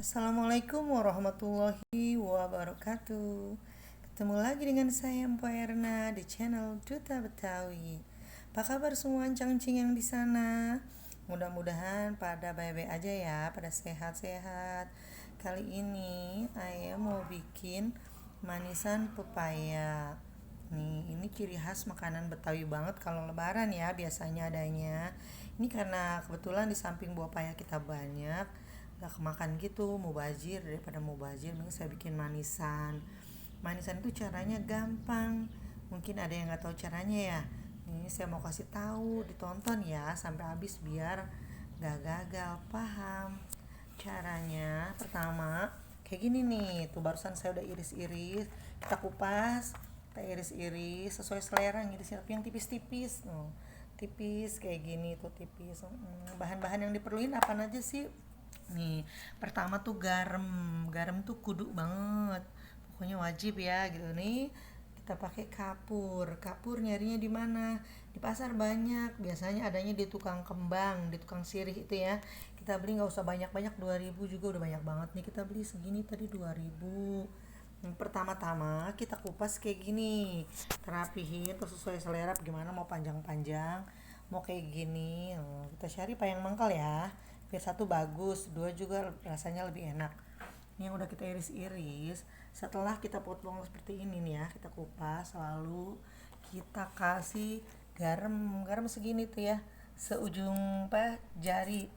Assalamualaikum warahmatullahi wabarakatuh. Ketemu lagi dengan saya Empo Erna di channel Duta Betawi. Apa kabar semua cangcing yang di sana? Mudah-mudahan pada baik-baik aja ya, pada sehat-sehat. Kali ini saya mau bikin manisan pepaya. Nih, ini ciri khas makanan Betawi banget kalau lebaran ya biasanya adanya. Ini karena kebetulan di samping buah paya kita banyak, gak kemakan gitu, mau bazir daripada mau bazir, mending saya bikin manisan. Manisan itu caranya gampang. Mungkin ada yang nggak tahu caranya ya. Ini saya mau kasih tahu, ditonton ya sampai habis biar gak gagal paham. Caranya pertama kayak gini nih, tuh barusan saya udah iris-iris, kita kupas, kita iris-iris sesuai selera, ngiris tapi yang tipis-tipis, tipis kayak gini tuh tipis. Bahan-bahan yang diperluin apa aja sih? Nih, pertama tuh garam. Garam tuh kudu banget. Pokoknya wajib ya gitu nih. Kita pakai kapur. Kapur nyarinya di mana? Di pasar banyak. Biasanya adanya di tukang kembang, di tukang sirih itu ya. Kita beli nggak usah banyak-banyak, 2.000 juga udah banyak banget nih. Kita beli segini tadi 2.000. Pertama-tama kita kupas kayak gini, terapihin terus sesuai selera, gimana mau panjang-panjang, mau kayak gini. Kita cari payang mangkal ya, biar satu bagus, dua juga rasanya lebih enak. Ini yang udah kita iris-iris, setelah kita potong seperti ini nih ya, kita kupas, lalu kita kasih garam. Garam segini tuh ya, seujung jari,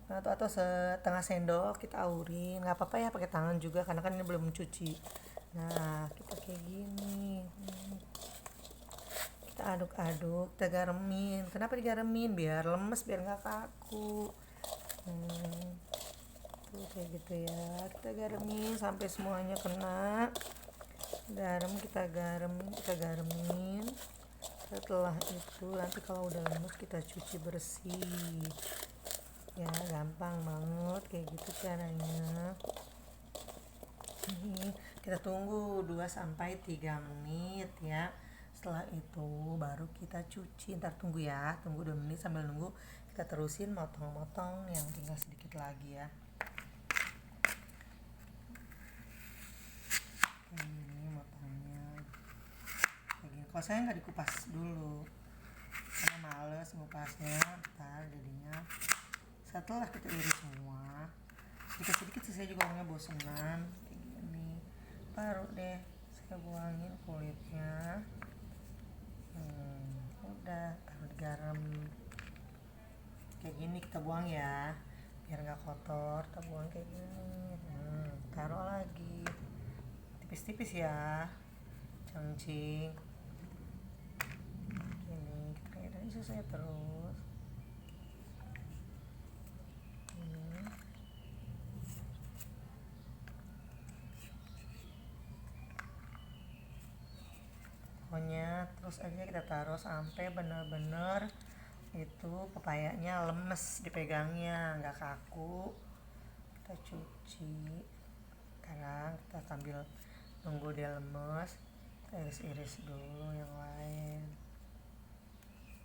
atau setengah sendok kita aurin, nggak apa-apa ya pakai tangan juga karena kan ini belum mencuci. Nah, kita kayak gini. Kita aduk-aduk, kita garemin. Kenapa digaremin? Biar lemes, biar nggak kaku. Tuh kayak gitu ya, kita garemin sampai semuanya kena garam. Kita garemin. Setelah itu nanti kalau udah lemes kita cuci bersih ya, gampang banget kayak gitu caranya. Ini kita tunggu 2 sampai 3 menit ya. Setelah itu baru kita cuci. Ntar tunggu ya, tunggu 2 menit, sambil nunggu kita terusin motong-motong yang tinggal sedikit lagi ya. Ini motongnya kayak gini. Kalau saya nggak dikupas dulu karena males ngupasnya, ntar jadinya setelah kita iris semua sedikit-sedikit sih, saya juga orangnya bosenan kayak gini. Baru deh saya buangin kulitnya. Udah taruh di garam kayak gini, kita buang ya biar nggak kotor. Kita buang kayak gini. Taruh lagi tipis-tipis ya, cangcing ini. Kita kayak isu saya terus. Pokoknya terus aja kita taruh sampai bener-bener itu pepayanya lemes dipegangnya, nggak kaku. Kita cuci. Sekarang kita sambil nunggu dia lemes, kita iris-iris dulu yang lain.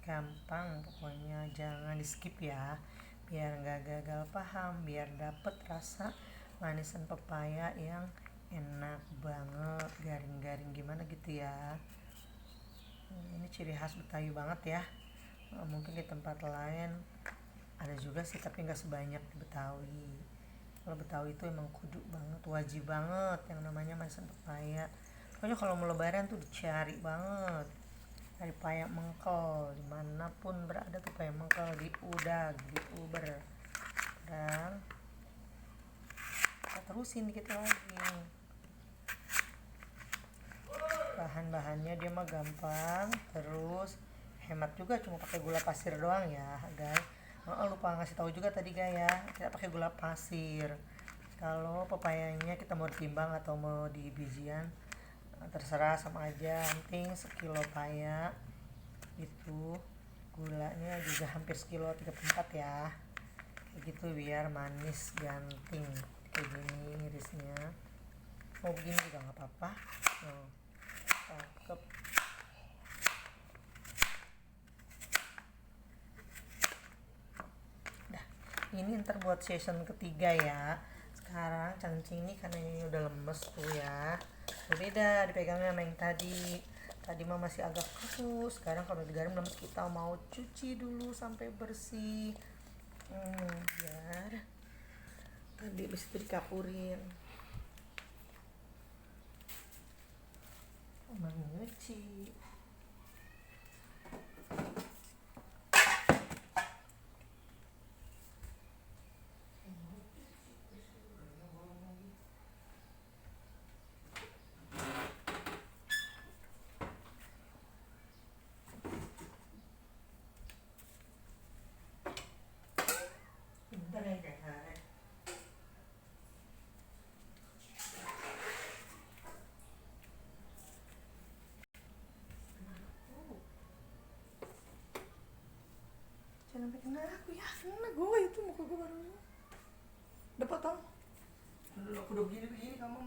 Gampang pokoknya, jangan di skip ya, biar nggak gagal paham, biar dapet rasa manisan pepaya yang enak banget, garing-garing gimana gitu ya. Ini ciri khas Betawi banget ya. Mungkin di tempat lain ada juga sih, tapi nggak sebanyak di Betawi. Kalau Betawi itu emang kudu banget, wajib banget yang namanya manisan pepaya. Pokoknya kalau mau lebaran tuh dicari banget. Dari paya mengkel, dimanapun berada tuh paya mengkel, di udag, di uber. Dan kita terusin dikit lagi. Bahan-bahannya dia mah gampang, terus hemat juga, cuma pakai gula pasir doang ya guys. Lupa ngasih tahu juga tadi guys ya, kita pakai gula pasir. Kalau pepayanya kita mau ditimbang atau mau di bijian, terserah, sama aja. Penting sekilo paya itu gulanya juga hampir sekilo 34 ya, kayak gitu biar manis ganting. Kayak gini irisnya, mau begini juga nggak apa-apa. Cakep. Nah, ini ntar buat season ketiga ya. sekarang cangcing ini karena ini udah lemes tuh ya, berbeda dipegangnya sama yang tadi. Tadi mah masih agak kaku, sekarang kalau digaram lemes. Kita mau cuci dulu sampai bersih, biar tadi habis itu dikapurin mencuci. Bentar ya guys. Jangan sampai kena aku ya, kena gue itu muka gue baru. Dapat tau? Aku udah begini kamu.